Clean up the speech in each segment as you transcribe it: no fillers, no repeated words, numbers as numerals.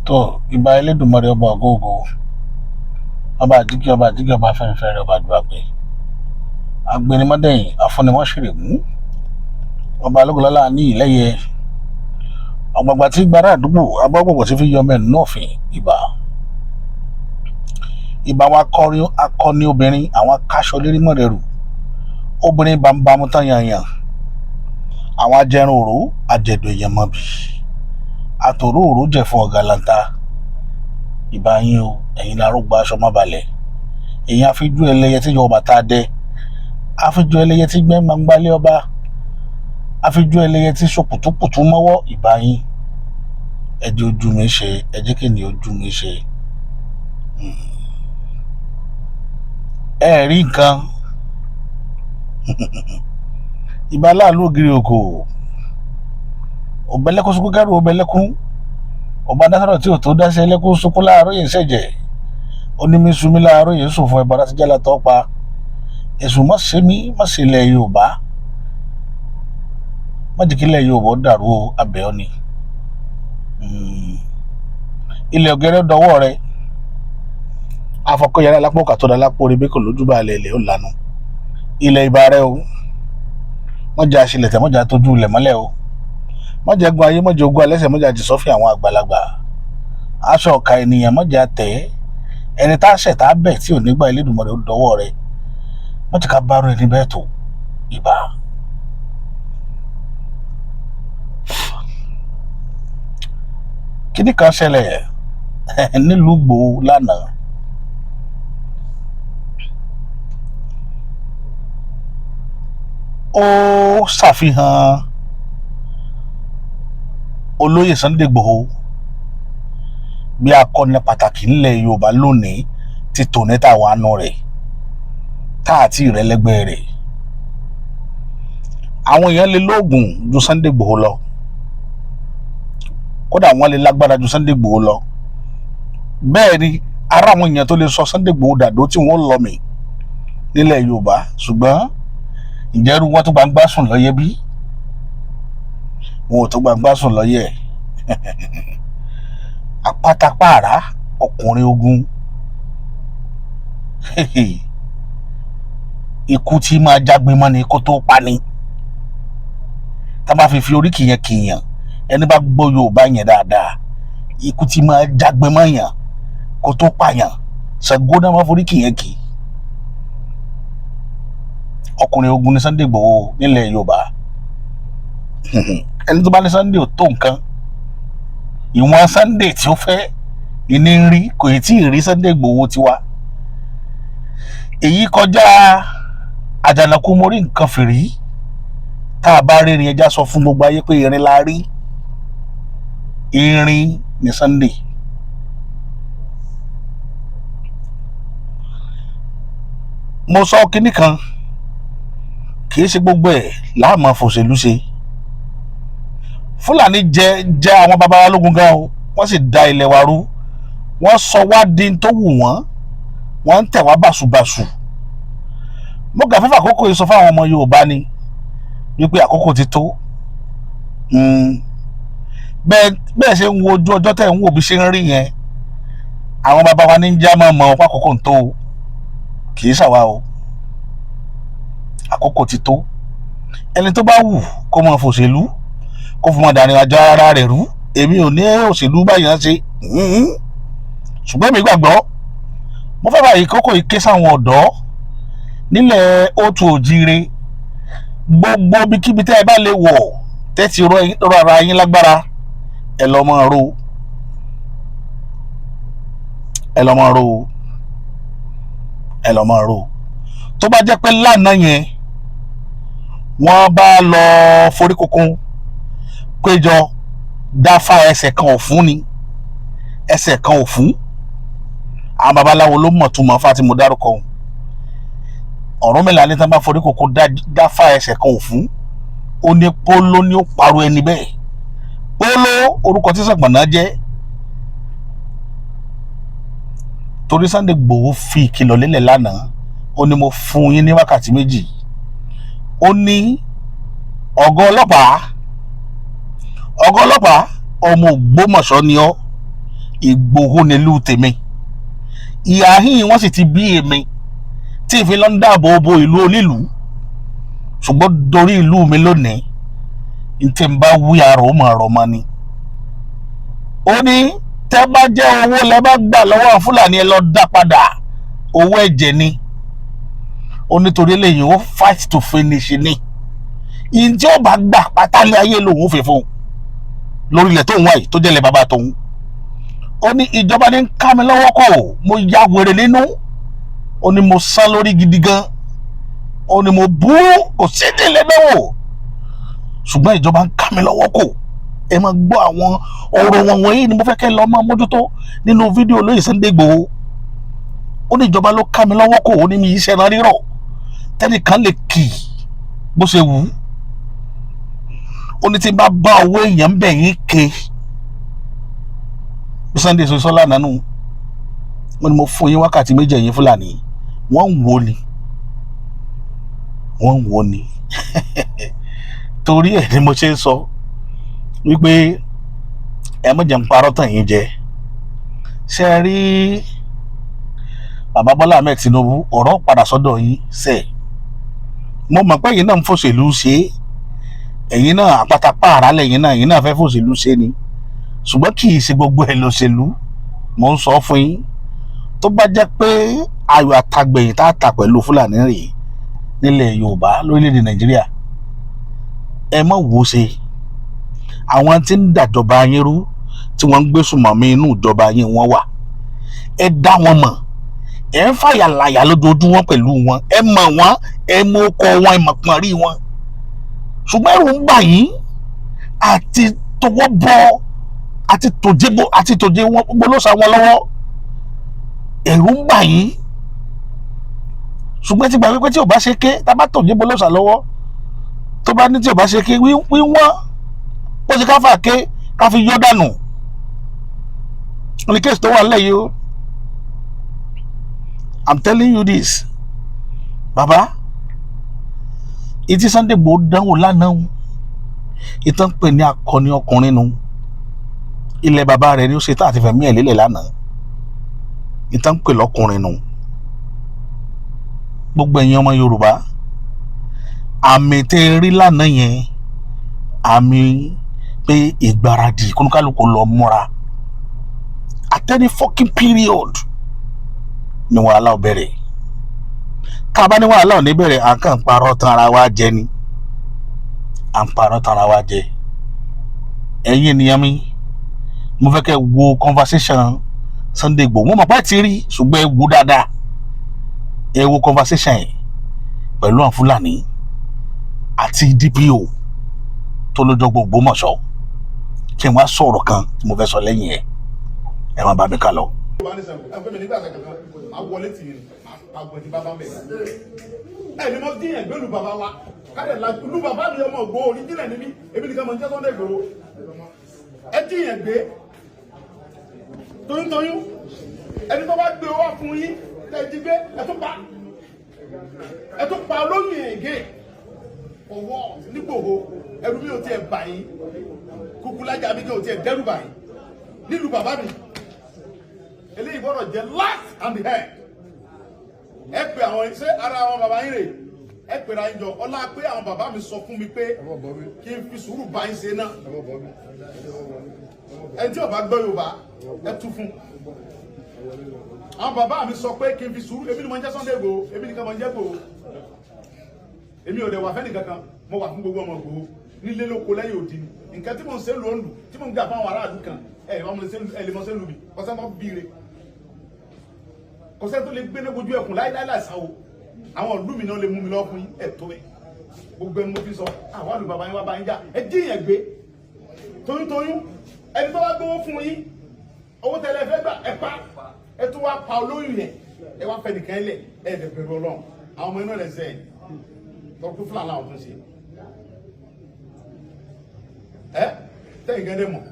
tó ìbà Elédùmarè ọba ògóògó ọba àdígí ọba fẹ́nifẹ́re ọba àdúràpẹ agbẹnimọ́dẹ̀yìn afúnimọ́ṣẹ̀rẹ̀mú ọba alógunlọ́lá ní ìlẹ́yẹ ọ̀gbàgbà tí gbára àdúgbò agbọ́gbọ̀gbọ̀ tí fi yọ mẹ́rin náà fìn ìbà wa akọni obìnrin àwọn akáṣọ lérí mọ̀rẹ̀rù obìnrin bámúbámú tán yanyan àwọn ajẹrun òró àjẹdò èèyàn mọ́bì àtòrò òró jẹ fún ọ̀gá lanta ìbà yín o ẹ̀yin lárúgba aṣọ má balẹ̀ èyàn àfijú ẹlẹ́yẹ tí yọba tá a dẹ àfijú ẹlẹ́yẹ tí gbẹ́ gbangbálé ọba àfijú ẹlẹ́yẹ tí sọkùtùkùtù mọ́wọ́ ìbà yín ẹjẹ́ ojú mi ṣe ẹjẹ́ kí ni ojú mi ṣe ẹ rí nǹkan ìbà láàlú ògiri òkò ọ̀bẹ̀lẹ́kùn sunkún kẹ́rù ọ̀bẹ̀lẹ́kùn ọba dásọ̀rọ̀ tí ò tó dáṣẹ́ ẹlẹ́kùn sunkún láàárọ̀ yẹn ṣẹ̀jẹ̀ onímísùmí láàárọ̀ yẹn sùn fún ẹ̀bà láti jẹ́ látọ́ pa ẹ̀sùn mọ́sẹ̀mí mọ́sẹ̀lẹ̀ Yorùbá májèkílẹ̀ Yorùbá dàrú abẹ́ ọ ni ilẹ̀ ọ̀gẹ́rẹ́ dọwọ́ rẹ afọkọ̀yàrá lápò kàtọ́dá lápò orí bẹ́kọ̀ lójúbà ilẹ̀ ó lànà ilẹ̀ ìbà rẹ o mọ́jà àṣìlẹ̀tẹ̀ mọ́jà tójú ilẹ̀ mọ́lẹ̀ o mọ́jà gun ayé mọ́jà ogun alẹ́sẹ̀ mọ́jà jì sọ́fì àwọn àgbàlagbà aṣọ ọ̀ka ènìyàn mọ́jà tẹ̀ ẹni tá a ṣẹ̀ tá a bẹ̀ tí ò nígbà Elédùmarè ó dọwọ́ rẹ mọ́jà ká bá rú ẹni bẹ́ẹ̀ tó ìbà. kíní kan ṣẹlẹ̀ nílùú Ìgbòho lánàá ó ṣàfihàn olóyè Sunday Ìgbòho bí akọni pàtàkì nílẹ̀ Yorùbá lónìí ti tòní táwọn àánú rẹ̀ táàtì ìrẹ́lẹ́gbẹ́ rẹ̀ àwọn èèyàn lè lóògùn ju Sunday Ìgbòho lọ kódà wọ́n lè lágbára ju Sunday Ìgbòho lọ bẹ́ẹ̀ ni ara àwọn èèyàn tó lè sọ Sunday Ìgbòho dàdó tí wọ́n lọ mí nílẹ̀ Yorùbá ṣùgbọ́n ìjẹ́rú wọn tó gbangba sùn lọ́yẹ́ bí wọn ò tó gbangba sùn lọ́yẹ́ apátápàrà ọkùnrin ogun ikú tí máa jágbe mọ́ ni kó tó pa ni tá a bá fi orí kìyàn ẹni bá gbọ́ Yorùbá yẹn dáadáa ikú tí máa jágbe mọ́ yàn kó tó pààyàn Ṣàngó náà máa forí kìyàn kì ọkùnrin ogun ní Sunday Ìgbòho nílẹ̀ Yorùbá ẹni tó bá ní Sunday ò tó nǹkan ìwọ̀n Sunday tí ó fẹ́ ìní ń rí kò tí ì rí Sunday Ìgbòho tiwa èyí kọjá àjànàkú mórí nǹkan fìrí tá a bá rí irin ẹja sọ fún gbogbo ayé pé irin la rí irin ní Sunday mo sọ kinní kan kì í ṣe gbogbo ẹ̀ láàmú fòṣèlú ṣe Fúlàní jẹ àwọn baba wa lógun gan o wọ́n sì da ilẹ̀ wa rú wọ́n sọ wá di tó wù wọ́n ń tẹ̀ wá bàṣubàṣù mo gà fífà àkókò yìí sọ fún àwọn ọmọ Yorùbá ni wípé àkókò ti tó bẹ́ẹ̀ ṣe ń wo ojú ọjọ́ tẹ̀ ń wò bí ṣe ń rí yẹn àwọn baba wa ní ń já mọ́ ọ̀pá àkókò ń tó o kì í ṣàwa o àkókò ti tó ẹni tó bá wù kó mọ fòṣèlú kó fún mọ dàrin àjọ ara rẹ̀ rú èmi ò ní òṣèlú báyìí náà ṣe ṣùgbọ́n èmi gbàgbọ́ mo fẹ́ báyìí kókò yìí ké sáwọn ọ̀dọ́ nílẹ̀ òtù òjire gbogbo ibikíbi tẹ́ ẹ bá lè wọ̀ tẹ́tí rọ ara yín lágbára ẹ lọ́ mọ́ ro ẹ lọ́ mọ́ ro tó bá jẹ́ pé lánàá yẹn wọ́n bá lọ forí kókún péjọ dáfá ẹsẹ̀ kan òfún ni ẹsẹ̀ kan òfún àwọn babaláwo ló mọ̀ túmọ̀ fáti mo dárúkọ Ọ̀rúnmìlà ní tán bá forí kókún dáfá ẹsẹ̀ kan òfún ó ní póló ní ó parọ́ ẹni bẹ́ẹ̀ póló orúkọ tí Ṣàpọ̀nná jẹ́ torí Sunday Igboho fi ìkìlọ̀ lélẹ̀ lánàá ó ní mo fún yín ní wákàtí méjì ó ní ọ̀gá ọlọ́pàá ọmọ Ògbómọ̀ṣọ́ ni ọ́ Ìgbòho nílùú tèmi, ìhà hìn wọ́n sì ti bí èmi tí ìfi lọ ń dáàbò bo ìlú onílùú, ṣùgbọ́n dorí ìlú mi lónìí ní tí n bá wí àrò mọ̀ ọ̀rọ̀ mọ́ ni. Ó ní tẹ́ bá jẹ́ owó lẹ́ bá gbà lọ́wọ́ Fúlàní ẹ lọ dá padà, owó ẹ̀jẹ̀ ni. Ó nítorí eléyìí ó fight to finish ni. Ìyìn tí ó bá gbà pátálẹ̀ ayé lòun fẹ́ fún lórílẹ̀ tó ń wáyé tó jẹ́lẹ̀ bàbá tóun. Ó ní ìjọba ní ká mi lọ́wọ́ kò, mo ya wèrè nínú. Ó ní mo sán lórí gidi gan. Ó ní mo bú kò sí ìdílé náà, ṣùgbọ́n ìjọba ń ká mi lọ́wọ́ kò. Ẹ máa gbọ́ àwọn ọ̀rọ̀ wọn wọ̀nyí ni mo fẹ́ kẹ́ lọ máa mójútó nínú fídíò olóyè Sunday Igboho. Ó ní ìjọba ló ká mi lọ́wọ́ kò, ó ní mi iṣẹ́ náà rírọ̀ tẹ́nìkan lè kì bó ṣe wù. Ó ní tí n bá bá owó èèyàn bẹ̀ yín ké. Sunday sọ́lá nánú, wọ́n ní mo fún yín wákàtí méjì ẹ̀yin Fúlàní, wọ́n ń wo ni, wọ́n ń wo ni. Torí ẹ̀ ni mo ṣe ń sọ wípé ẹ má jẹ́ n parọ́ tàn yín jẹ. Ṣé rí bàbá Bọ́lá Ahmed Tinubu, ọ̀rọ̀ padà sọ́dọ̀ yín sẹ́ẹ̀. Mo mọ̀ pé ẹ̀yin náà ń fòṣèlú ṣe, ẹ̀yin náà àpáta pààrà lẹ́yìn náà, ẹ̀yin náà fẹ́ fòṣèlú ṣe ni, ṣùgbọ́n kì í ṣe gbogbo ẹ̀ lòṣèlú. Mo ń sọ fún yín, tó bá jẹ́ pé ayọ̀ àtàgbẹ̀yìn tá a ta pẹ̀lú Fúlàní rèé nílẹ̀ Yorùbá lórílẹ̀‐èdè Nàìjíríà, ẹ má wò ó ṣe. Àwọn tí ń dàjọba yín rú, tí wọ́n ń gbé sùmọ̀mí inú ìjọba yín wọ́n wà, ẹ dá wọn mọ̀, ẹ ń fàyàlàyà lójoojúmọ́ pẹ̀lú wọn, ẹ mọ̀ wọ́n, ẹ mọ ọkọ wọn, ẹ mọ̀ pọ̀n rí wọn. Ṣùgbọ́n ẹ̀rù ń bà yín àti tọwọ́ bọ́ àti tòjé wọn gbólóṣà wọn lọ́wọ́, ẹ̀rù ń bà yín. Ṣùgbọ́n ti gbà wípé tí ò bá ṣe ké, tá a bá tòjé gbólóṣà lọ́wọ́, tó bá ní tí ò bá ṣe ké wíwọ́n bó ṣe ká fà ké ká fi yọ́ dànù. Ní kéèsì tó wà nílẹ̀ yìí o, I'm telling you this, bàbá, ìtí Sunday Igboho dánwò lánàá, ìtàn pè ní akọni ọkùnrin nu, ilẹ̀ bàbá rẹ̀ ni ó ṣe tá àti fẹ̀mí ẹ̀ lélẹ̀ lánàá, ìtàn pè lọ́kùnrin nu. Gbogbo ẹ̀yin ọmọ Yorùbá, àmì tẹ́ rí lánàá yẹn, àmì pé ìgbáradì kónúkálùkù lọ múra. At any fucking period ni wàhálà ó bẹ̀rẹ̀. Ká bá ní wàhálà ò ní bẹ̀rẹ̀, à ń kàn parọ́ tan ara wa jẹ ni, à ń parọ́ tan ara wa jẹ. Ẹ̀yin ènìyàn mi, mo fẹ́ kẹ́ wo conversation Sunday Igboho. Mo mọ̀ pé ti rí, ṣùgbọ́n ẹ wo dáadáa, ẹ wo conversation yẹn pẹ̀lú àwọn Fúlàní àti DPO tó lójó gbogbo mọ̀ṣọ́. Kí n wá sọ̀rọ̀ kan tí mo fẹ́ sọ lẹ́yìn ẹ̀, ẹ má bá mi ká lọ. Ẹni mo dín ẹgbẹ́ lu bàbá wa káde la lu bàbá mi ọmọ ògbó orí dín ẹni mi ebi nìkan mọ̀ ní Sunday Igboho ẹ dín ẹgbẹ́ toyúntoyún ẹni tó bá gbé owó fún yín tẹ̀jí gbé ẹ tún pa olóyìn ègé ọwọ́ nígbòho ẹrú mi ò tiẹ̀ bà yín kúkúlájà mi kò tiẹ̀ dẹ́rù bà yín nílùú bàbá mi eléyìí gbọ́dọ̀ jẹ́ last and the head. Ẹ pè àwọn ṣé ara àwọn bàbá yín rè ẹ pè ra ìjọ ọlá pé àwọn bàbá mi sọ fún mi pé kí n fi sùúrù bá yín ṣe náà ẹ tí ọba gbọ́ Yorùbá ẹ tú fún àwọn bàbá mi sọ pé kí n fi sùúrù èmi ni mo ń jẹ́ Sunday Igboho èmi nìkan mo ń jẹ́ Igboho èmi ò dẹ̀ wà fẹ́ni kankan mo wà fún gbogbo ọmọ Igboho nílé lóko lẹ́yìn òdì ni nǹkan tí mo ń ṣe lóòlù tí mo ń gbà fáwọn aráàlú kan ẹ lè mọ ṣe lù mí kọ́sẹ́ mọ́ bíire kọ́sẹ́ tó lè gbé ní ojú ẹkùn láíláí láìsàn o àwọn ìlú mi náà lè mú mi lọ fún yín ẹ̀ tó bẹ́ẹ̀ gbogbo ẹni mo fi sọ àwọn àlù bàbá yín wá bá yín jà ẹ dín yẹn gbé toyúntoyún ẹni tó bá gbówó fún yín owó tẹ́lẹ̀ fẹ́ gbà ẹ pa ẹ tún wá pa olóyún yẹn ẹ wá fẹ́ nìkan lẹ̀ ẹ dẹ̀ bẹ̀rù Ọlọ́run àwọn ọmọ inú rẹ̀ sẹ́yìn tọ́kú fúlàní àwọn tó ń ṣe ẹ tẹ́yìn gẹ́gẹ́ mọ̀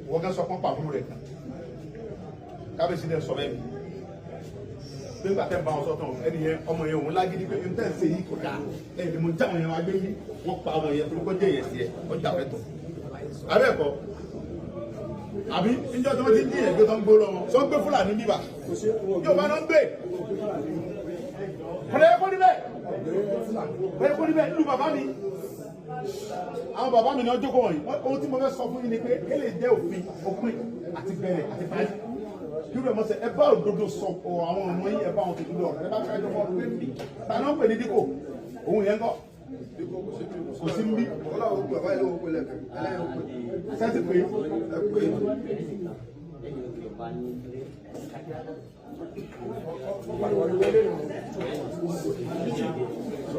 wọ́n kẹ́ sọ pọ́n pàbúrò rẹ̀ kan kábíyèsí dẹ̀ sọ bẹ́ẹ̀ bí nígbà tẹ́ ń bá wọn sọ́tàn ẹni yẹn ọmọ yẹn òun lágídí pé n tẹ́ ń ṣe yìí kò dáa ẹ̀yìn ni mo já wọn yẹn wá gbé yìí wọ́n pa ọmọ yẹn tó kọ́ jẹ́ yẹn sí ẹ ọjà fẹ́ tọ̀ abẹ́ẹ̀kọ́ àbí níjọ́ tí wọ́n ti dín ẹ̀gbẹ́ tó ń gbó lọ́wọ́ sọ ń gbé Fúlàní bíbà yóò bá náà ń gbé kọ̀lẹ́ kó níbẹ̀ kọ̀lẹ́ kó níbẹ̀ nílùú bàbá mi àwọn bàbá mi ni wọ́n jókòó wọ̀nyí ohun tí mo fẹ́ sọ fún yín ni pé kí lè jẹ́ òfin àti bẹ̀rẹ̀ àti parí kí ló mọ̀ sẹ́ ẹ bá òdodo sọ àwọn ọmọ yín ẹ bá wọn tuntun lọ ẹ bá fẹ́ jọ fọ́ pé mi tàbí wọ́n pè ní dípò òun yẹn kọ́ kò sí níbí sẹ́tì pé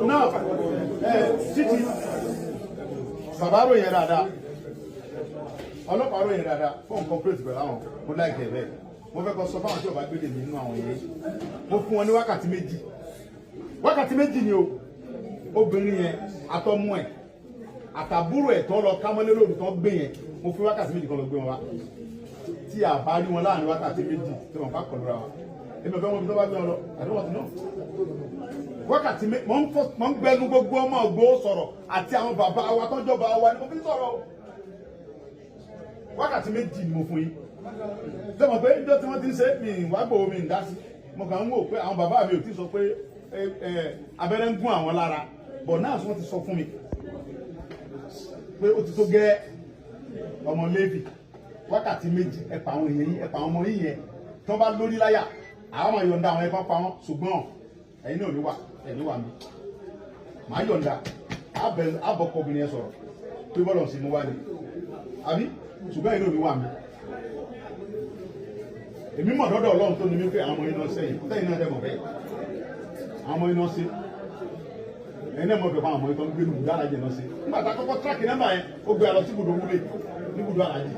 náà títí bàbá ròyìn dáadáa ọlọ́pàá ròyìn dáadáa fún corporate pẹ̀lú àwọn mo láìpẹ́ bẹ́ẹ̀ mo fẹ́ kọ́ sọ fáwọn tí ò bá gbé dè mí nínú àwọn yẹn mo fún wọn ní wákàtí méjì ni o obìnrin yẹn àtọmú ẹ àtàbúrò ẹ tó lọ kámọ́lé lóru tó gbé yẹn mo fún wákàtí méjì kan lọ gbé wọn wá tí a bá rí wọn láàrin wákàtí méjì tí wọn bá kọlu ra wa èmi ọ̀fẹ́ wọn bí tó bá gbé wọn lọ àdéhùn ọ̀tún náà wákàtí méjì mọ̀ ń gbẹnu gbogbo ọmọ ògbó sọ̀rọ̀ àti àwọn bàbá wa tọ́jọ́ bá wa ni mo fi sọ̀rọ̀ wákàtí méjì ni mo fún yín lọ́mọ pé ìjọ tí wọ́n ti ń ṣe mi wá gbòó mi ń dá sí mo kàn ń wò pé àwọn bàbá mi ò tí sọ pé abẹ́rẹ́ ń gún àwọn lára bọ̀ náà wọ́n ti sọ fún mi pé ó ti tó gẹ́ ọmọ Léfì wákàtí méjì ẹ̀pà àwọn èèyàn yín ẹ̀pà àwọn ọmọ yín yẹn tí wọ́n bá lórí láyà àwọn ọmọ yọ̀ǹda àwọn ẹ̀kọ́ pa wọn ṣùgbọ́n ẹ̀yin náà ní wà ẹ̀ní wà mí màá yọ̀ǹda àbọ̀kọ̀ obìnrin yẹn sọ̀rọ̀ pé bọ́lọ̀ sí mo wá ní àbí ṣùgbọ́n ẹ̀yin náà ní wà mí èmi mọ̀ dọ́dọ̀ Ọlọ́run tó ní mí pé àwọn ọmọ iná sẹ́yìn tẹ́yìn náà dẹ̀ mọ̀ bẹ́ẹ̀ àwọn ọmọ iná sí ẹni ẹ̀mọ́ bẹ̀rẹ̀ àwọn ọmọ ìtọ́ ń gbé lùgbùdó alájẹ náà sí nígbà tá a kọ́kọ́ tíráàkì nọ́mbà yẹn ó gbé alọ sí ibùdó wúlé ní ibùdó alájẹ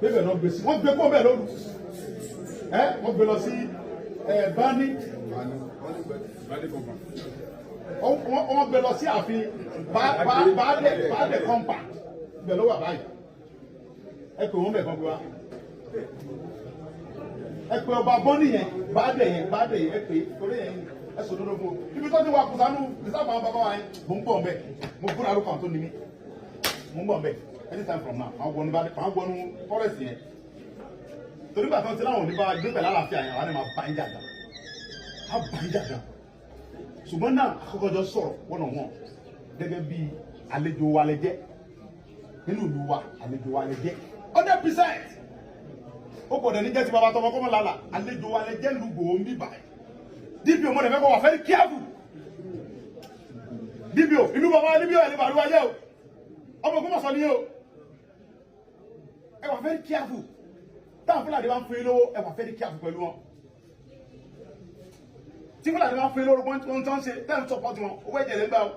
bébẹ̀ náà gbé sí wọ́n gbé kó bẹ́ẹ̀ lóru wọ́n gbé lọ sí bani wọ́n gbé lọ sí ààfin baálẹ̀ kọ́ńpà bẹ̀ ló wà báyìí ẹ pé wọ́n bẹ̀ kan gbé wa ẹ pé ọba bọ́ọ̀nì yẹn baálẹ̀ yẹn ẹ pé torí yẹn ẹsùn tó lógún ibi tó ti wà kùsánú ìsáàbà àwọn bàbá wa yẹn mo ń bọ̀ mbẹ́ mo fún àrùkọ àwọn tó ní mí mo ń bọ̀ mbẹ́ anytime from now àwọn gbọnú forest yẹn torí gbà tó ń ti láwọn oníbà gbé pẹ̀lú àlàáfíà yẹn àwọn ẹ̀ máa bá ń jà gan á bá ń jà gan ṣùgbọ́n náà àkọ́kọ́jọ sọ̀rọ̀ wọ́nà wọn gẹ́gẹ́ bí àlejò wa lẹ jẹ́ nínú ìlú wa àlejò wa lẹ jẹ́ 100% ó gbọ́dọ̀ ní jẹ́ ti bàbá tọmọ kọ́mọ lálà àlejò wa lẹ jẹ́ lùgbò ń bíbà DPO mo fẹ́ kọ́ wà very careful DPO inú bàbá DPO ẹ̀ ní bàrúwá yẹ́ o ọmọ ògùn mọ̀sán ni o ẹ wà very careful táwọn Fúlàní bá ń fún yín lówó ẹ wà very careful pẹ̀lú wọn tí Fúlàní bá ń fún yín lówó ohun tó ń ṣe tẹ́lẹ̀ support wọn owó ẹ̀jẹ̀ lẹ́ ń gbà o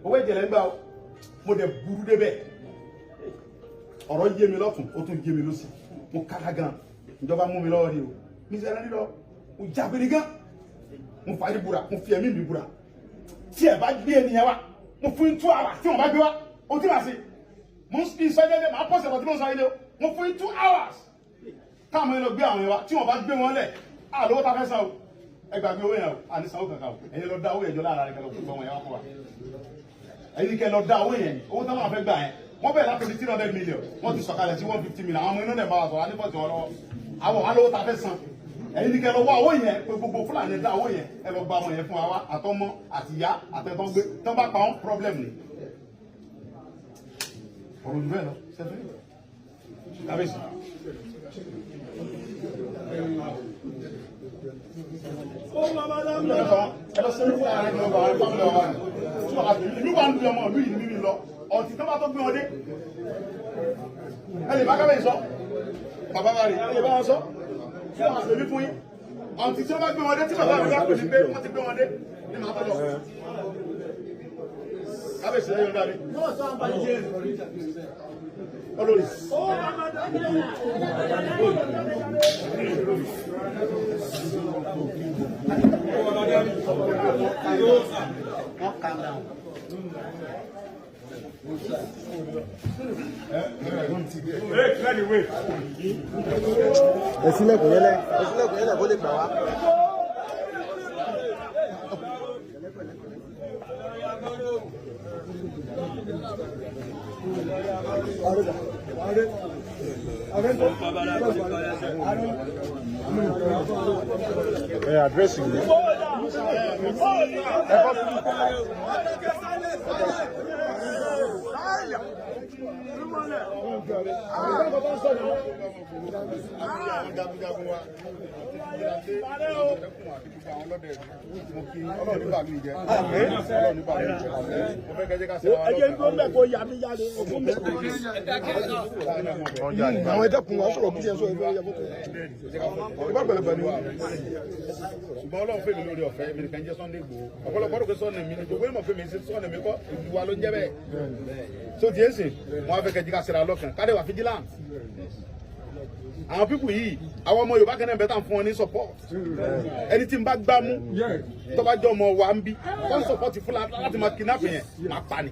owó ẹ̀jẹ̀ lẹ́ ń gbà o mo dẹ̀ burú débẹ̀ ọ̀rọ̀ yé mi lọ́tún ó tún yé mi lọ́sì mo kára gan ìjọba mú mi lọ́wọ́ ni o mi sẹ́ra nílọ mo jábìrì gan mo fàájì búra mo fi ẹ̀mí mi búra tí ẹ bá gbé ènìyàn wa mo fún 2 hours tí wọn bá gbé wa o tí wàá sí mo ń sọ ẹgbẹ́ máa pọ̀sẹ̀ tí mo sọ ilé o mo fún 2 hours táwọn ẹlọ gbé àwọn yẹn wa tí wọn bá gbé wọn lẹ̀ àlówó ta fẹ́ san o ẹ gbàgbé owó yẹn o àní sanwó kankan o ẹ̀yin lọ dá owó yẹn jọ lára rẹ kẹlẹ fún ọmọ yẹn wá fún wa ẹ̀yin kẹ lọ dá owó yẹn owó táwọn afẹ́ gbà yẹn wọ́n bẹ̀rẹ̀ láti 300 million wọ́n ti sọ̀kalẹ̀ sí 150 million àwọn ọmọ inú dẹ̀ bá wa sọ̀rọ̀ adébọ̀tì wọn lọ́wọ́ àwọn alówó ta fẹ́ san ẹ̀yin ní kẹ́ lọ wá owó yẹn pé gbogbo Fúlàní dá owó yẹn ẹ lọ gba ọmọ yẹn fún wa àtọmọ àtìyá àtẹtọ gbé tó bá pa wọn problem ni ọ̀rọ̀ ìlú ẹ̀ lọ sẹ́fẹ́ kábíyèsí. ẹ lọ sí ẹlú ara ẹni ọba àwọn ìfọwọ́lẹ̀ ọba ni ìlú wa ń lu ọmọ ìlú yìí mímí lọ ọtí tó bá tó gbé wọn dé ẹ lè bá kábíyèsí sọ bàbá bá rí ẹ lè bá wọn sọ kí wọ́n àṣẹ bí fún yín ọ̀n tí tí wọ́n bá gbé wọn dé tí bàbá mi bá pè ní pé wọ́n ti gbé wọn dé ní màá tọ́lọ̀ kábíyèsí lẹ́yìn ọ̀dá mi olórí. ẹ sílẹ̀kùn yẹn lẹ kó lè gbà wá. Addressing me. Àwọn ẹ̀dẹ́kun wa sọ̀rọ̀ bí ẹ sọ ìfẹ́ yẹ fọ́tò. Ìbá pẹ̀lẹ́pẹ̀ ni wà. Ṣùgbọ́n Ọlọ́run fèmí lórí ọ̀fẹ́ èmi nìkan jẹ́ Sunday Igboho. Ọ̀pọ̀lọpọ̀ rò pé sọ́ọ̀nì mi ni gbogbo ìmọ̀ fèmí sí sọ́ọ̀nì mi kọ́ ìlú wa ló ń jẹ́ bẹ́ẹ̀. So ti èsì wọn á fẹ́ kẹ́ jí ká síra lọ́kàn ká dé wà vigilant. Àwọn pípù yìí àwọn ọmọ Yorùbá kẹ́nẹ́ bẹ́ẹ̀ tàn fún wọn ní support. Ẹni tí ń bá gbá mú tó bá jẹ́ ọmọ wa ń bí tó ń support fún láti máa kidnap yẹn máa pa ni.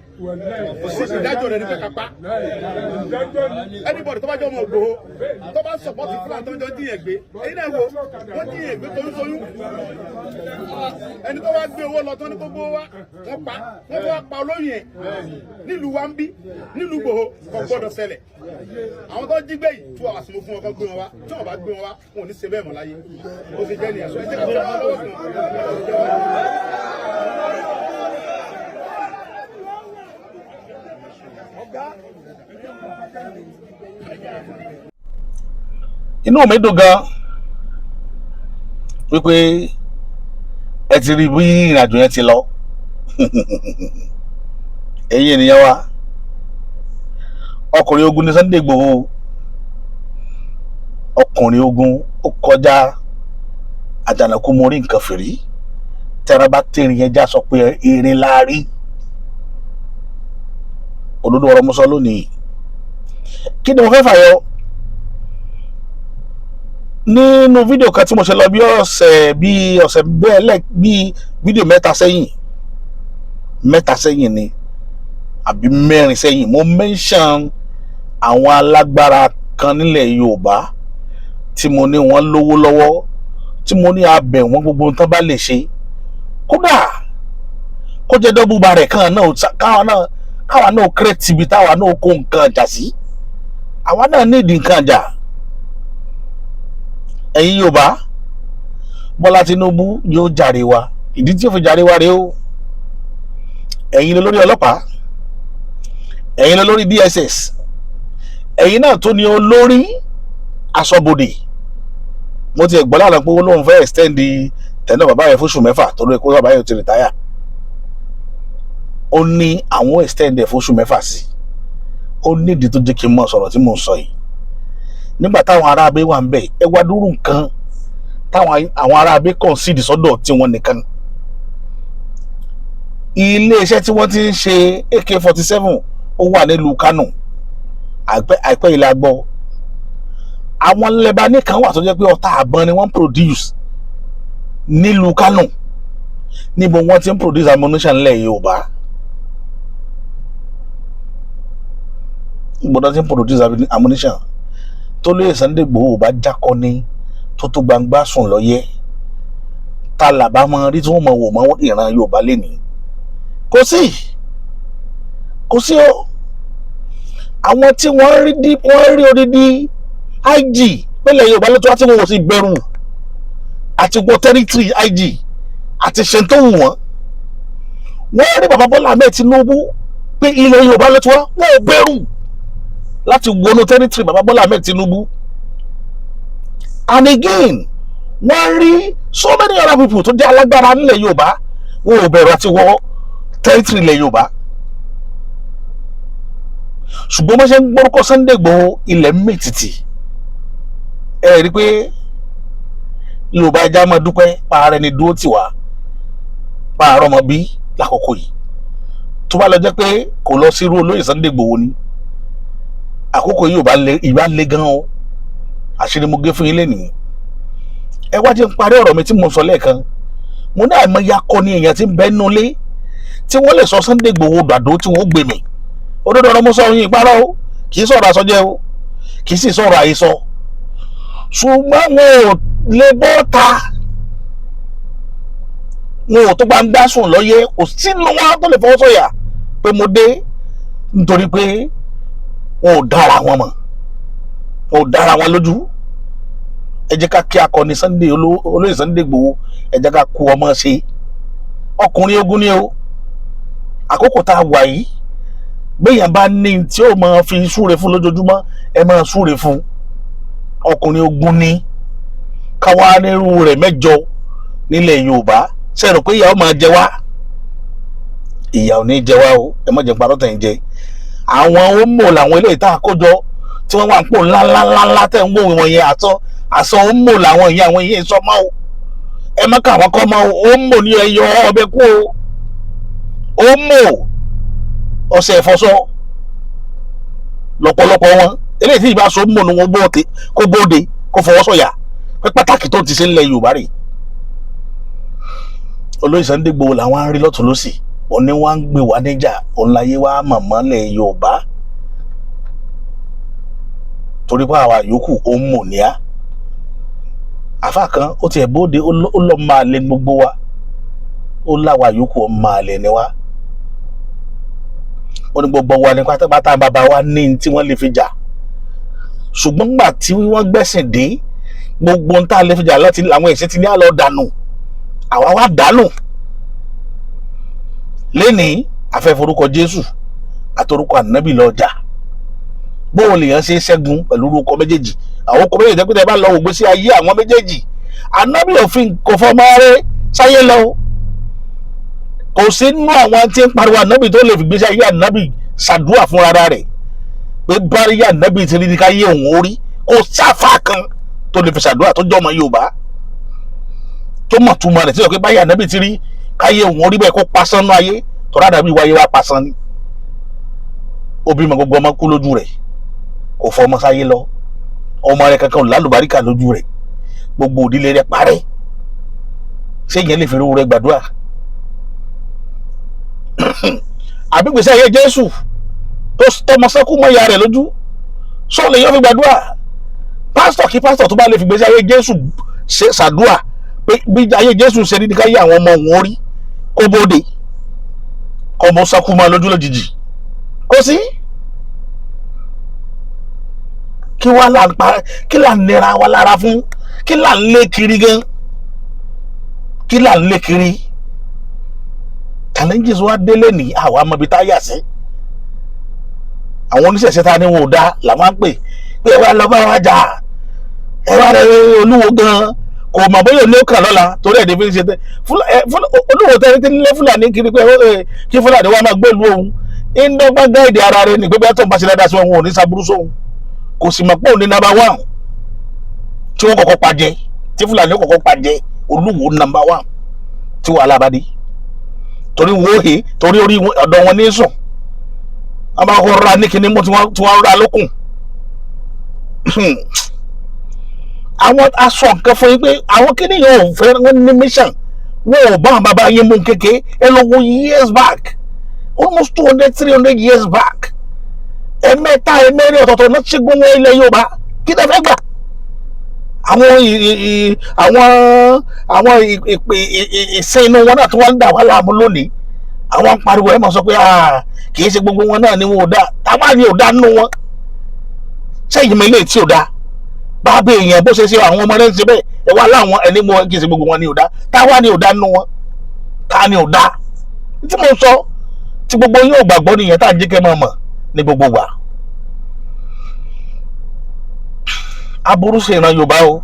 Ìdájọ́ rẹ̀ ní pé ká pa. Anybody tó bá jẹ́ ọmọ Igboho tó bá support fún láti tó ń jọ díyẹn gbé èyí náà wo wọ́n díyẹn gbé toyún. Ẹni tó bá gbé owó lọ tó ní gbogbo wa wọ́n pa wọ́n fọwọ́ pa olóyè nílùú wa ń bí nílùú Igboho kò gbọ́dọ̀ ṣẹlẹ̀. Àwọn tó jí gbé yìí tú àwọn àsìmọ fún wọn kó gbé wọn wá tí wọn bá gbé wọn wá wọn ò ní ṣe bẹ́ẹ̀ mọ́ láyé ó ti jẹ́ ní ẹ̀sọ́ ẹ̀jẹ̀ kí wọ́n lọ́wọ́ kan. Inú mi dùn gan wípé ẹ ti rí bí ìrìnàjò yẹn ti lọ ẹ̀yin ènìyàn wa ọkùnrin ogun ní Sunday Igboho ọkùnrin ogun ó kọjá àjànàkú mo rí nǹkan fìrí tẹ́ra bá tẹ̀rín yẹn já sọ pé erin láàrí òdodo ọ̀rọ̀ mo sọ lónìí. Kí ni mo fẹ́ fàyọ nínú fídíò kan tí mo ṣe lọ bí ọ̀sẹ̀ bẹ́ẹ̀ bí fídíò mẹ́ta sẹ́yìn ni àbí mẹ́rin sẹ́yìn mo mention àwọn alágbára kan nílẹ̀ Yorùbá tí mo ní wọ́n lówó lọ́wọ́ tí mo ní abẹ̀ wọ́n gbogbo tán bá lè ṣe kódà kó jẹ́ dọ́gbùgbà rẹ̀ káwa náà kírètì ibi táwa náà kó nǹkan ọjà sí àwa náà nídìí nǹkan ọjà. Ẹ̀yin Yorùbá Bọ́lá Tinubu yóò jàre wa ìdí tí ó fi jàre wa rèé o. Ẹ̀yin ló lórí ọlọ́pàá ẹ̀yin ló lórí DSS ẹ̀yin náà tó ní olórí aṣọ́bodè. Mo ti gbọ́ lánàá pé olóhùn fẹ́ extend tẹ̀nà bàbá yẹn fóṣù 6 torí kó bàbá yẹn ti retire. Ó ní àwọn extend ẹ̀ fóṣù 6 sí. Ó nídìí tó jẹ́ kí n mọ̀ sọ̀rọ̀ tí mò ń sọ yìí. Nígbà táwọn ará abẹ́ wà ń bẹ̀ ẹ wá dúró nǹkan táwọn àwọn ará abẹ́ concede sọ́dọ̀ tí wọ́n nìkan. Ilé-iṣẹ́ tí wọ́n ti ń ṣe AK-47 ó wà nílùú Kánò àìpẹ́ ilé agbọ́. Àwọn Lẹ́bánì kan wà tó jẹ́ pé ọta àbọn ni wọ́n produce nílùú Kánò. Níbo wọ́n ti ń produce ammunition nílẹ̀ Yorùbá. Gbọ́dọ̀ ti ń produce ammunition tó lóye Sunday Igboho bá jákọ́ ní tó tó gbangba sùn lọ́yẹ́ ta làbá máa rí tí wọ́n máa wò mọ́ ìran Yorùbá lénìí. Kò sí o. Àwọn tí wọ́n rí odidi IG pẹ̀lẹ́ Yorùbá ló tó wá tí wọ́n sì bẹ̀rù àti gbọ́ territory IG àti ṣètò wọn. Wọ́n rí bàbá Bọ́lá Ahmed Tinubu pé ilẹ̀ Yorùbá ló tó wá wọ́n ò bẹ̀rù láti wọnú territory bàbá Bọ́lá Ahmed Tinubu. And again wọ́n rí so many other people tó jẹ́ alágbára nílẹ̀ Yorùbá wọ́n ò bẹ̀rù àti wọ territory ilẹ̀ Yorùbá. Ṣùgbọ́n bó ṣe ń gbórúkọ Sunday Igboho ilẹ̀ mẹ́tìtì ẹ rí pé Yorùbá ẹja máa dúpẹ́ pààrẹ ni dúró tì wá pààrọ̀ ọmọ bí lákòókò yìí tó bá lọ jẹ́ pé kò lọ sí irú olóyè Sunday Igboho ni àkókò yìí ìbá le gan o. Àṣírí mo gé fún yín lénìí. Ẹ wá jẹ́ ń parí ọ̀rọ̀ mi tí mo sọ lẹ́ẹ̀kan mo ní àìmọye akọni èèyàn tí ń bẹ nínú ilé tí wọ́n lè sọ Sunday Igboho dàdó tí wọ́n gbé mi. Òdodo ọ̀rọ̀ mo sọ yín ìparọ́ o kì í sọ̀rọ̀ àsọjẹ́ o kì í sì sọ̀rọ̀ àhesọ. Ṣùgbọ́n wọn ò lè bọ́ ta wọn ò tó gbangba sùn lọ́yẹ́ kò sínú wọn tó lè fọwọ́ sọ̀yà pé mo dé nítorí pé wọn ò dára wọn mọ̀, wọn ò dára wọn lójú. Ẹ jẹ́ ká kí akọni Sunday olóyè Sunday Igboho, ẹ jẹ́ ká kú ọmọ ṣe. Ọkùnrin ogun ni o. Àkókò tá a wà yìí, béèyàn bá ní tí ó máa fi súre fún lójoojúmọ́, ẹ máa súre fún. Ọkùnrin ogun ni. Káwá nírú rẹ̀ mẹ́jọ nílẹ̀ Yorùbá, ṣe rò pé ìyà ó máa jẹ wá? Ìyà ò ní jẹ wá o, ẹ má jẹ́ parọ́ tẹ̀ ń jẹ. Àwọn homo làwọn eléyìí tá a kó jọ tí wọ́n wà ń pò ńláńláńlá tẹ̀ ń wò wọ́n yẹn àsọ homo làwọn ìyẹn àwọn ìyẹn sọ mọ́ o. Ẹ má kà wọ́n kọ́ mọ́ o, homo ní ẹyọ ọbẹ̀ kú o. Homo ọ̀sẹ̀ ìfọṣọ lọ́pọ̀lọpọ̀ wọn, eléyìí tí ìbá so homo ni wọ́n kó bóde kó fọwọ́ sọ̀yà pé pàtàkì tó ti ṣe ńlẹ̀ Yorùbá rè. Olóyè Sunday Igboho làwọn á rí lọ́tún lọ́sì, òun ni wọ́n á ń gbé wá níjà, òun láyé wá mọ̀mọ́ lẹ̀ Yorùbá torí pé àwa yòókù ó ń mọ̀ ní á. Àfáà kan ó tiẹ̀ bóde ó lọ máa lé gbogbo wa, ó láwa yòókù ó máa lẹ̀ ní wa. Ó ní gbogbo wa ní pátápátá bàbá wa ní tí wọ́n lè fi jà, ṣùgbọ́n nígbà tí wọ́n gbẹ̀sìn dé, gbogbo ń tá a lè fi jà láti làwọn ẹ̀sìn ti ní àlọ́ dànù, àwa wá dànù. Lénìí afẹ́forúkọ Jésù àtorúkọ ànábì lọ́jà. Bóun lèèyàn ṣe ṣẹ́gun pẹ̀lú orúkọ méjèèjì. Àwọn orúkọ méjèèjì tẹ́kùtẹ́ bá lọ ògbé sí ayé àwọn méjèèjì. Ànábì òfin kò fọmọ rẹ̀ sáyé lọ. Kò sí nínú àwọn tí ń pariwo ànábì tó lè fi gbé sí ayé ànábì ṣàdúrà fún ara rẹ̀ pé bárí ànábì ti rí ní káyé òun orí. Kò sáfà kan tó lè fi ṣàdúrà tó jẹ́ ọmọ Yorùbá tó mọ̀ túmọ̀ rẹ̀ tí ó pé báyìí ànábì ti rí káyé òun orí bẹ́ẹ̀ kó pasán nú ayé tọ́lá ànábì wáyé wá pasán ni. Òbí mọ gbogbo ọmọ kú lójú rẹ̀, kò fọmọ sáyé lọ, ọmọ rẹ̀ kankan lálùbáríkà lójú rẹ̀, gbogbo òdílé rẹ̀ parẹ́. Ṣé ìyẹn lè fi irú rẹ̀ gbàdúrà? Àbí gbèsè ayé Jésù tó tọmọ sẹ́kù mọ́ ìyá rẹ̀ lójú, sọ lè yọ fi gbàdúrà? Pásítọ̀ kí pásítọ̀ tó bá lè fi gbèsè ayé Jésù ṣàdúrà pé bí ayé Jésù ṣe rí ní káyé àwọn ọmọ òun orí kó bóde kọ́ mọ́ sẹ́kù mọ́ lójú lójijì, kò sí. Kí là ń nira wa lára fún? Kí là ń lé kiri gan? Kí là ń lé kiri? Challenges wa délé ní àwa mọ̀bí tá a yà sí. Àwọn oníṣẹ̀ṣẹ̀ ta ni wọn ò dá làwọn á pè pé ẹ wá lọ bá wa jà, ẹ wá rẹ Olúwo gan kò mọ̀ bóyá ní ó kàn lọ́la torí ẹ̀ ní fi ń ṣe tẹ́ Olúwo tẹ́lẹ̀ tí nílé Fúlàní kiri pé kí Fúlàní wa máa gbèlú òun ń dọ́gba gáìdì ara rẹ̀ ní pé bẹ́ẹ̀ tó ń bá ṣe dáadáa sí wọn ò ní saburú sóhun. Kò sì mọ̀ pé òun ní number 1 tí wọ́n kọ́kọ́ pàjẹ́, tí Fúlàní kọ́kọ́ pàjẹ́ Olúwo number 1 tí wàhálà bá dé. Torí wo he torí orí ọ̀dọ̀ wọn ní sùn, wọ́n bá kọ́ ra ní kíní mú tí wọ́n ra lókun. Àwọn aṣọ nǹkan fún yín pé àwọn kíní yóò fẹ́ wọ́n ní mission, wọ́n ò bá àwọn bàbá yín mú kéke ẹ lọ wo years back, almost 200-300 years back. Ẹ̀mẹ́ta ẹ̀mẹ́rin ọ̀tọ̀ọ̀tọ̀ náà ṣẹ́gun wọn ilẹ̀ Yorùbá, kí lẹ fẹ́ gbà? Àwọn ìsìn inú wọn náà tí wọ́n ń dà wá láàmú lónìí, àwọn pariwo ẹ̀ mọ̀ sọ pé kì í ṣe gbogbo wọn náà ni wọn ò dá, táwa ni ò dá nínú wọn. Sẹ́yìn mi lè tí ò dá bá bẹ èèyàn bó ṣe ṣe àwọn ọmọ rẹ̀ ń ṣe bẹ́ẹ̀ ẹ wá láwọn ẹni mọ kì í ṣe gbogbo wọn ni ò dá, táwa ni ò dá nínú wọn, táwa ni ò dá. Tí mo sọ tí gbogbo yín ò gbàgbọ́ nìyẹn tá à ń jẹ́ kẹ́ máa mọ̀ ní gbogbo wa. Aburú ṣe ìran Yorùbá o,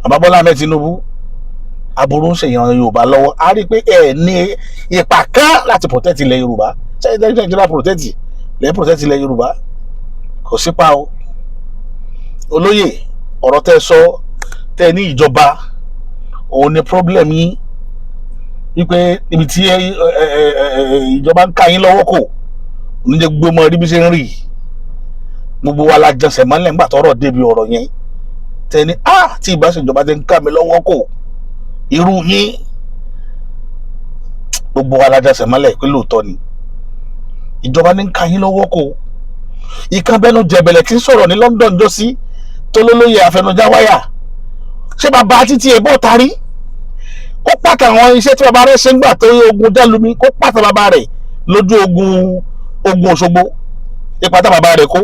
Bàbá Bọ́lá Ahmed Tinubu, aburú ṣe ìran Yorùbá lọ́wọ́. A rí i pé ẹ ní ipa kan láti protect ilẹ̀ Yorùbá. Ṣé Nàìjíríà protect lẹ́yìn protect ilẹ̀ Yorùbá? Kò sípa o. Olóyè ọ̀rọ̀ tẹ́ sọ tẹ́ ní ìjọba òun ni problem yín, wípé níbi tí ìjọba ń ká yín lọ́wọ́ kò oníjẹ́ gbogbo ọmọ rí bí ṣe ń rí. Gbogbo wa la jẹsẹ̀ mọ́lẹ̀ ńgbà tọ́rọ̀ débi ọ̀rọ̀ yẹn tẹ́ni tí ìbáṣejọba ti ń ká mi lọ́wọ́ kò irú yín. Gbogbo wa la jẹsẹ̀ mọ́lẹ̀ pé lóòótọ́ ni ìjọba ní ń ká yín lọ́wọ́ kò. Ìkànnbẹ́nu jẹ̀bẹ̀lẹ̀ tí ń sọ̀rọ̀ ní London jọ sí tó lólóyè àfẹnujá wáyà, ṣé bàbá títí ẹ̀ bọ́ tarí? Ó pàtàkì àwọn iṣẹ́ tí bàbá rẹ̀ ṣe ń gbà tó ogun dálumi, kó pàtàkì bàbá rẹ̀ lójú ogun Òṣogbo ipa tá bàbá rẹ̀ kó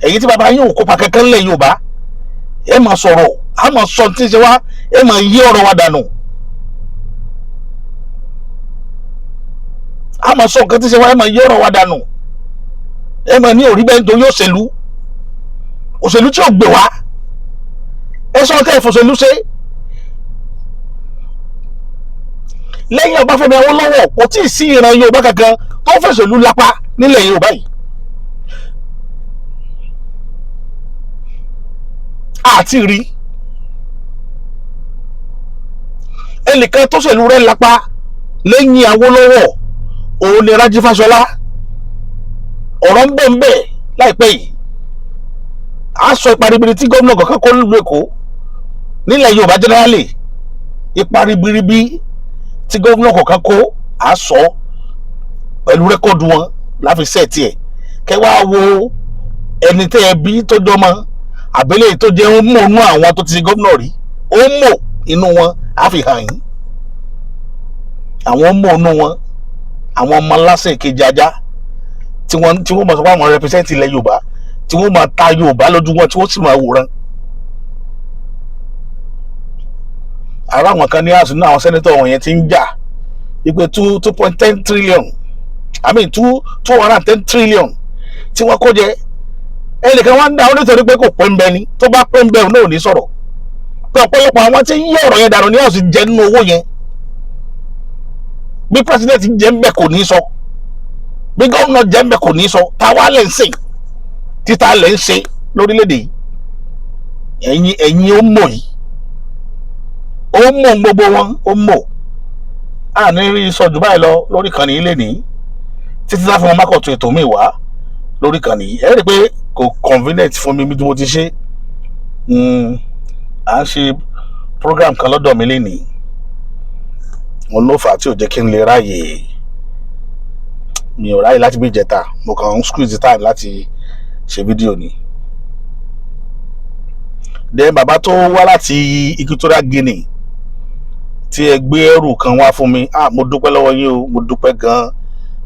èyí tí bàbá yín ò kópa kankan ńlẹ̀ Yorùbá ẹ máa sọ̀rọ̀ a máa sọ tí ń ṣe wá ẹ máa yí ọ̀rọ̀ wa dànù a máa sọ nǹkan tí ń ṣe wá ẹ máa yí ọ̀rọ̀ wa dànù ẹ máa ní òrí bẹ́ẹ̀ nítorí òṣèlú tí ò gbé wá ẹ sọ kẹ́ ẹ fòṣèlú ṣe lẹ́yìn Ọbáfẹ́mi Awólọ́wọ̀ kò tí ì sí ìran Yorùbá kankan tó fòṣèlú lápá nílẹ̀ Yorùbá yìí àti rí ẹnìkan tó ṣèlú rẹ̀ lápá lẹ́yìn Awólọ́wọ̀ òun ni Rájí Fáṣọlá ọ̀rọ̀ ń bọ̀ ń bẹ̀ láìpẹ́ yìí a sọ ipa ribiribi tí gómìnà kọ̀ọ̀kan kó nílùú Èkó nílẹ̀ Yorùbá jẹ́nẹ́rálì ipa ribiribi tí gómìnà kọ̀ọ̀kan kó a sọ pẹ̀lú rẹ́kọ̀dù wọn láfi sẹ́ẹ̀tì ẹ̀ kẹwàá wo ẹni tẹ́ ẹ bí tó dọ́mọ àbẹ́lẹ̀ tó jẹ́ ó mọ̀ inú àwọn tó ti ṣe gómìnà rí ó mọ̀ inú wọn á fi hàn yín àwọn mọ̀ inú wọn àwọn ọmọ lásán ìkejì ajá tí wọ́n mọ̀ sọ pé àwọn rẹpẹsẹ́ntì ilẹ̀ Yorùbá tí wọ́n máa ta Yorùbá lójú wọn tí wọ́n sì máa wòran. ara àwọn kan ní àsùn náà àwọn sẹ́nẹ́tọ̀ wọ̀nyẹn ti ń jà wípé 2.10 trillion I mean 210 trillion tí wọ́n kó jẹ ẹnìkan wá ń dá onítorí pé kò pẹ́ ń bẹ ni tó bá pẹ́ ń bẹ náà ò ní sọ̀rọ̀ pé ọ̀pọ̀lọpọ̀ àwọn tí ń yí ọ̀rọ̀ yẹn dànù ní àsùn jẹ nínú owó yẹn bí president jẹ́ ń bẹ kò ní sọ bí gómìnà jẹ́ ń bẹ kò ní sọ táwa lè ń sìn títa lè ń ṣe lórílẹ̀‐èdè yìí ẹ̀yin ó mọ̀ yìí ó mọ̀ gbogbo wọn ó mọ̀ a ní rí sọ́jú báyìí lọ lórí kan nìyí lè ní títí láti wọn mákọ̀tún ètò mi wá lórí kan nìyí ẹ rí i pé kò convenient fún mi bí mo ti ṣe à ń ṣe program kan lọ́dọ̀ mi lénìí wọn ló fà á tí ò jẹ́ kí n lè ráàyè mi ò ráàyè láti bí ìjẹta mo kàn ń squeeze time láti ṣe fídíò ni. then bàbá tó wá láti Equatorial Guinea tí ẹ gbé ẹrù kan wá fún mi mo dúpẹ́ lọ́wọ́ yín o mo dúpẹ́ gan-an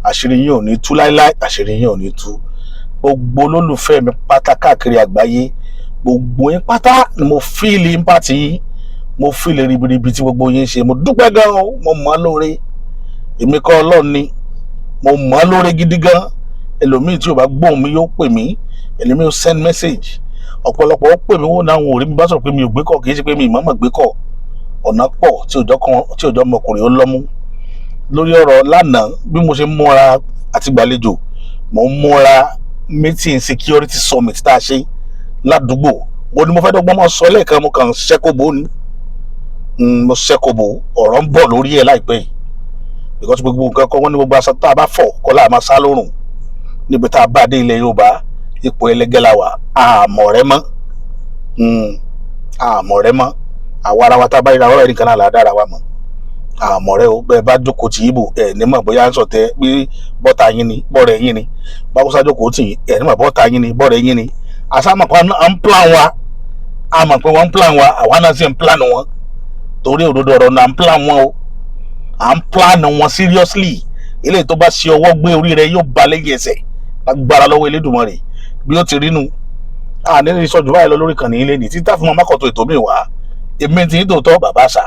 àṣírí yín ò ní tú láíláí àṣírí yín ò ní tú gbogbo olólùfẹ́ mi pátá káàkiri àgbáyé gbogbo yín pátá ni mo fíìlì impact yín mo fíìlì ribiribi tí gbogbo yín ṣe mo dúpẹ́ gan-an mo mọ̀ ọ́ lóore èmi kọ́ Ọlọ́run ni mo mọ̀ ọ́ lóore gidi gan ẹlòmíì tí ò bá gbóhùn mi yóò pè mí ẹlòmíì ó send message ọ̀pọ̀lọpọ̀ ó pè mí wọ́n náà wò rí mi bá sọ̀rọ̀ pé mi ò gbé kọ̀ kì í ṣe pé mi ìmọ̀ọ́mọ̀ gbé kọ̀ ọ̀nà pọ̀ tí òjò ọmọkùnrin ó lọ́mú lórí ọ̀rọ̀ lánàá bí mo ṣe múra àti gbàlejò mo ń múra meeting security summit tá a ṣe ládùúgbò mo ní mo fẹ́ dọ́gbọ́n mọ́ sọ lẹ́ẹ̀kan mo kàn ṣẹ́kọ̀bó ni mo ṣẹ́kọ̀bó ọ̀rọ̀ ń bọ̀ lórí ẹ̀ láìpẹ́ yìí because gbogbo nǹkan kan wọ́n ní gbogbo aṣọ tá a bá fọ̀ kọ́ láà máa sá lórùn níbi tá a bá dé ilẹ̀ Yorùbá ipò ẹlẹgẹ́ la wà àmọ̀ rẹ mọ́ àwa ara wa tá a bá rí ra ọ̀rọ̀ ẹ̀rí kan náà là á dára wa mọ̀ àmọ̀ rẹ o bẹ́ẹ̀ bá jókòó tì í bò ẹ̀ nímọ̀ bóyá ń sọ̀tẹ́ pé bọ́tà yín ni bọ́ọ̀rẹ̀ yín ni báwùsá jókòó tì í ẹ̀ nímọ̀ bọ́tà yín ni bọ́ọ̀rẹ̀ yín ni àsámọ̀ kan à ń plan wa a mọ̀ pé wọ́n ń plan wa àwa náà sì ń plan wọn torí òdodo ọ̀rọ̀ náà ń plan wọn o à ń plan wọn seriously eléyìí tó bá ṣe ọwọ́ gbé orí rẹ yóò ba lẹ́yìn ẹsẹ̀ lágbára lọ́wọ́ Elédùmarè bí ó ti rí nu àní ìsọjú báyìí lọ lórí kan ní ilé ní títà fún ọmọkọ̀tọ̀ ètò mi wá èmi ti ń tòótọ́ bàbá àṣà.